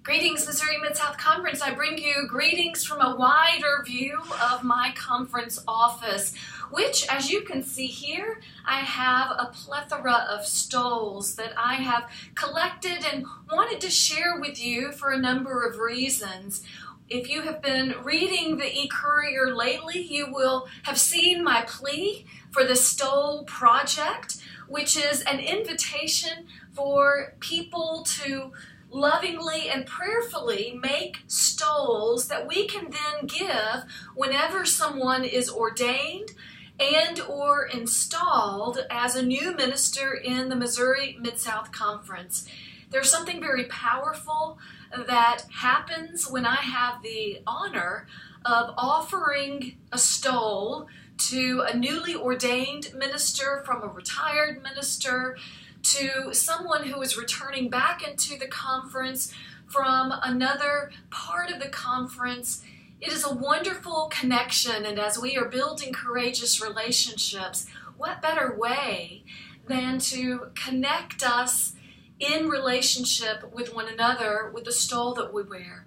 Greetings, Missouri Mid-South Conference. I bring you greetings from a wider view of my conference office, which, as you can see here, I have a plethora of stoles that I have collected and wanted to share with you for a number of reasons. If you have been reading the e-Courier lately, you will have seen my plea for the Stole Project, which is an invitation for people to lovingly and prayerfully make stoles that we can then give whenever someone is ordained and or installed as a new minister in the Missouri Mid-South Conference. There's something very powerful that happens when I have the honor of offering a stole to a newly ordained minister from a retired minister, to someone who is returning back into the conference from another part of the conference. It is a wonderful connection, and as we are building courageous relationships, what better way than to connect us in relationship with one another with the stole that we wear.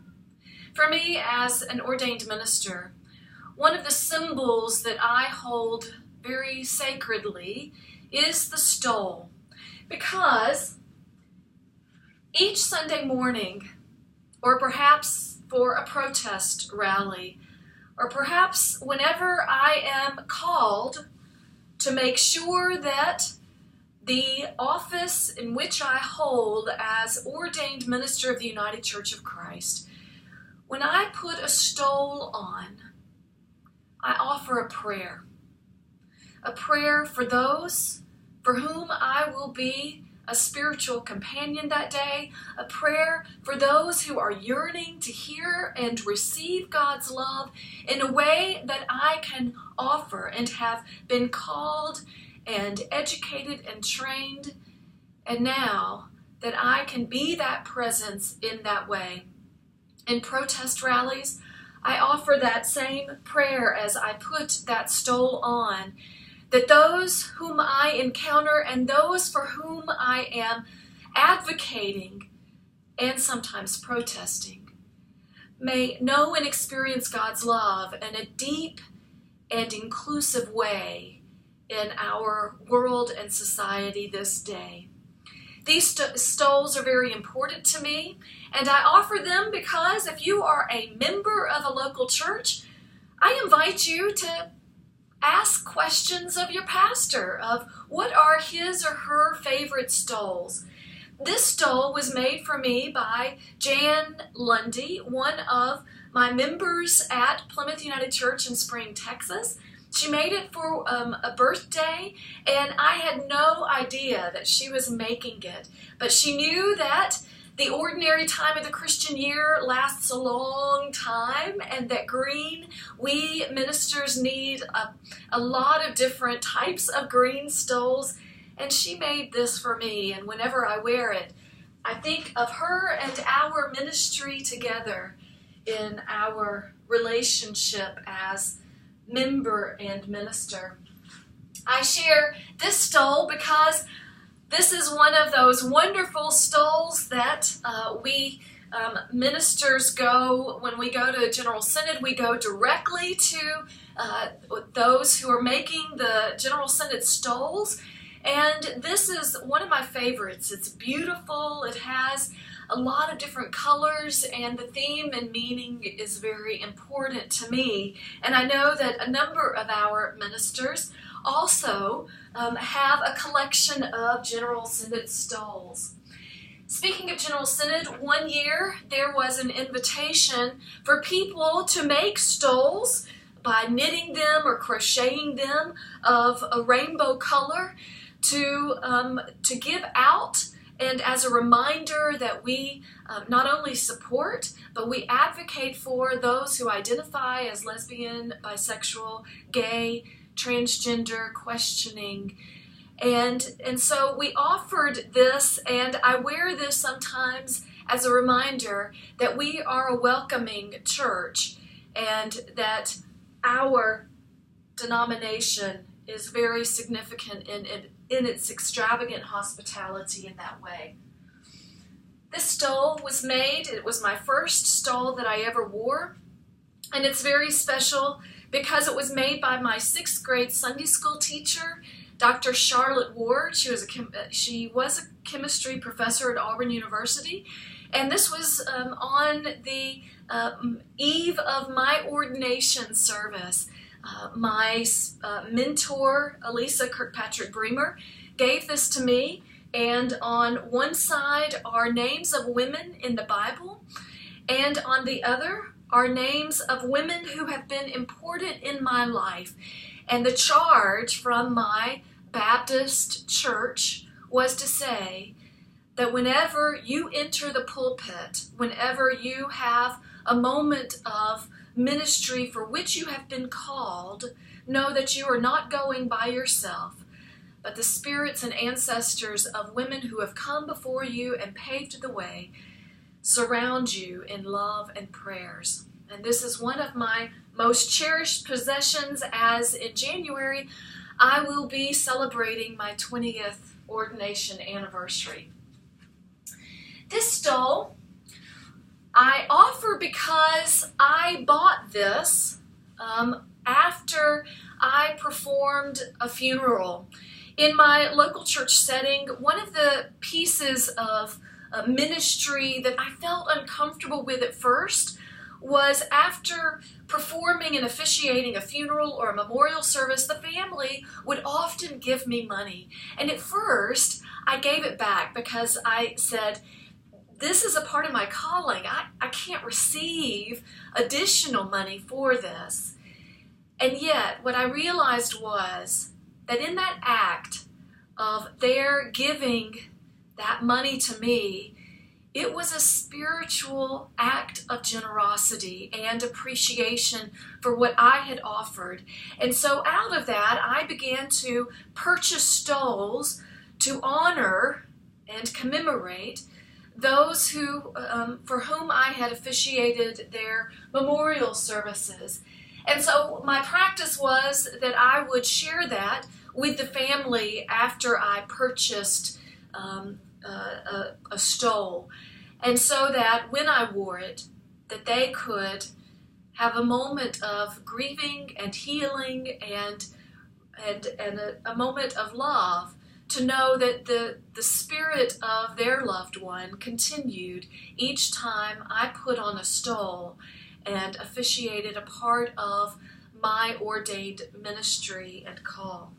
For me, as an ordained minister, one of the symbols that I hold very sacredly is the stole. Because each Sunday morning, or perhaps for a protest rally, or perhaps whenever I am called to make sure that the office in which I hold as ordained minister of the United Church of Christ, when I put a stole on, I offer a prayer for those for whom I will be a spiritual companion that day, a prayer for those who are yearning to hear and receive God's love in a way that I can offer and have been called and educated and trained, and now that I can be that presence in that way. In protest rallies, I offer that same prayer as I put that stole on, that those whom I encounter and those for whom I am advocating and sometimes protesting may know and experience God's love in a deep and inclusive way in our world and society this day. These stoles are very important to me, and I offer them because if you are a member of a local church, I invite you to ask questions of your pastor of what are his or her favorite stoles. This stole was made for me by Jan Lundy, one of my members at Plymouth United Church in Spring, Texas. She made it for a birthday, and I had no idea that she was making it, but she knew that the ordinary time of the Christian year lasts a long time, and that we ministers need a lot of different types of green stoles, and she made this for me, and whenever I wear it, I think of her and our ministry together in our relationship as member and minister. I share this stole because this is one of those wonderful stoles that we ministers go, when we go to General Synod, we go directly to those who are making the General Synod stoles. And this is one of my favorites. It's beautiful. It has a lot of different colors, and the theme and meaning is very important to me. And I know that a number of our ministers also have a collection of General Synod stoles. Speaking of General Synod, one year there was an invitation for people to make stoles by knitting them or crocheting them of a rainbow color to give out, and as a reminder that we not only support, but we advocate for those who identify as lesbian, bisexual, gay, transgender, questioning. And so we offered this, and I wear this sometimes as a reminder that we are a welcoming church and that our denomination is very significant in its extravagant hospitality in that way. This stole was made, it was my first stole that I ever wore, and it's very special because it was made by my 6th grade Sunday school teacher, Dr. Charlotte Ward. She was a chemistry professor at Auburn University, and this was on the eve of my ordination service. My mentor, Elisa Kirkpatrick Bremer, gave this to me, and on one side are names of women in the Bible, and on the other are names of women who have been important in my life. And the charge from my Baptist church was to say that whenever you enter the pulpit, whenever you have a moment of ministry for which you have been called, know that you are not going by yourself, but the spirits and ancestors of women who have come before you and paved the way surround you in love and prayers. And this is one of my most cherished possessions, as in January I will be celebrating my 20th ordination anniversary. This stole I offer because I bought this after I performed a funeral. In my local church setting, one of the pieces of ministry that I felt uncomfortable with at first was after performing and officiating a funeral or a memorial service, the family would often give me money. And at first, I gave it back because I said, this is a part of my calling. I can't receive additional money for this. And yet, what I realized was that in that act of their giving that money to me, it was a spiritual act of generosity and appreciation for what I had offered. And so out of that, I began to purchase stoles to honor and commemorate those who, for whom I had officiated their memorial services. And so my practice was that I would share that with the family after I purchased a stole, and so that when I wore it, that they could have a moment of grieving and healing and a moment of love, to know that the spirit of their loved one continued each time I put on a stole and officiated a part of my ordained ministry and call.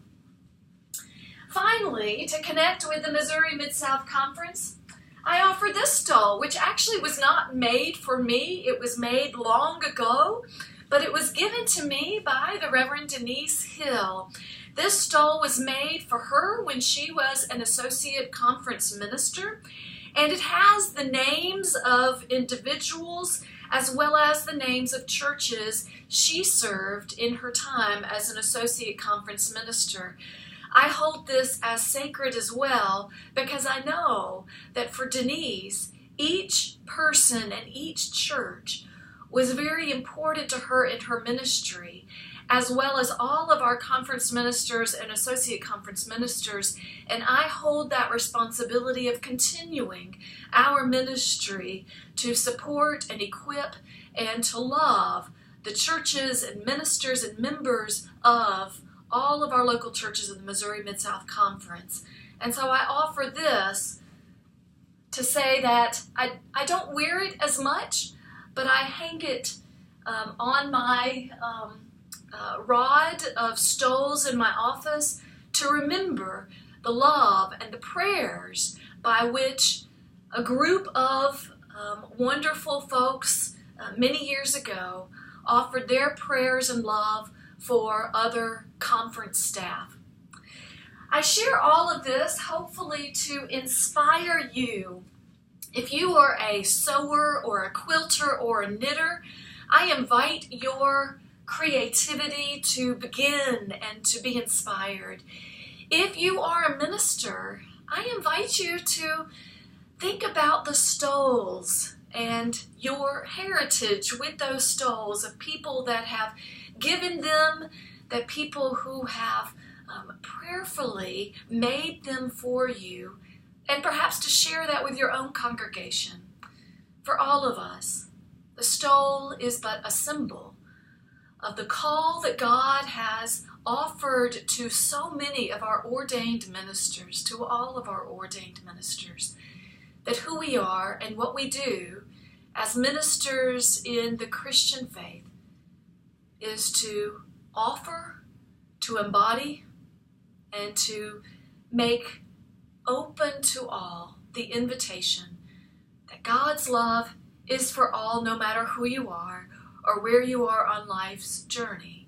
Finally, to connect with the Missouri Mid-South Conference, I offer this stole, which actually was not made for me. It was made long ago, but it was given to me by the Reverend Denise Hill. This stole was made for her when she was an associate conference minister, and it has the names of individuals as well as the names of churches she served in her time as an associate conference minister. I hold this as sacred as well because I know that for Denise, each person and each church was very important to her in her ministry, as well as all of our conference ministers and associate conference ministers, and I hold that responsibility of continuing our ministry to support and equip and to love the churches and ministers and members of all of our local churches in the Missouri Mid-South Conference. And so I offer this to say that I don't wear it as much, but I hang it on my rod of stoles in my office to remember the love and the prayers by which a group of wonderful folks many years ago offered their prayers and love for other conference staff. I share all of this hopefully to inspire you. If you are a sewer or a quilter or a knitter, I invite your creativity to begin and to be inspired. If you are a minister, I invite you to think about the stoles and your heritage with those stoles of people that have given them, that people who have prayerfully made them for you, and perhaps to share that with your own congregation. For all of us, the stole is but a symbol of the call that God has offered to so many of our ordained ministers, to all of our ordained ministers, that who we are and what we do as ministers in the Christian faith is to offer, to embody, and to make open to all the invitation that God's love is for all, no matter who you are or where you are on life's journey.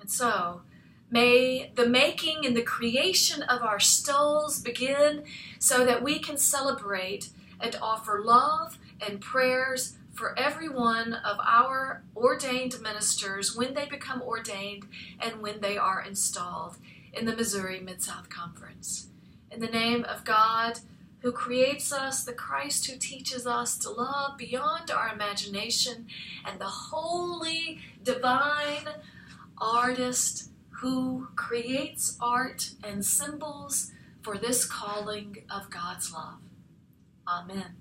And so, may the making and the creation of our stoles begin so that we can celebrate and offer love and prayers for every one of our ordained ministers when they become ordained and when they are installed in the Missouri Mid-South Conference. In the name of God, who creates us, the Christ who teaches us to love beyond our imagination, and the holy, divine artist who creates art and symbols for this calling of God's love. Amen.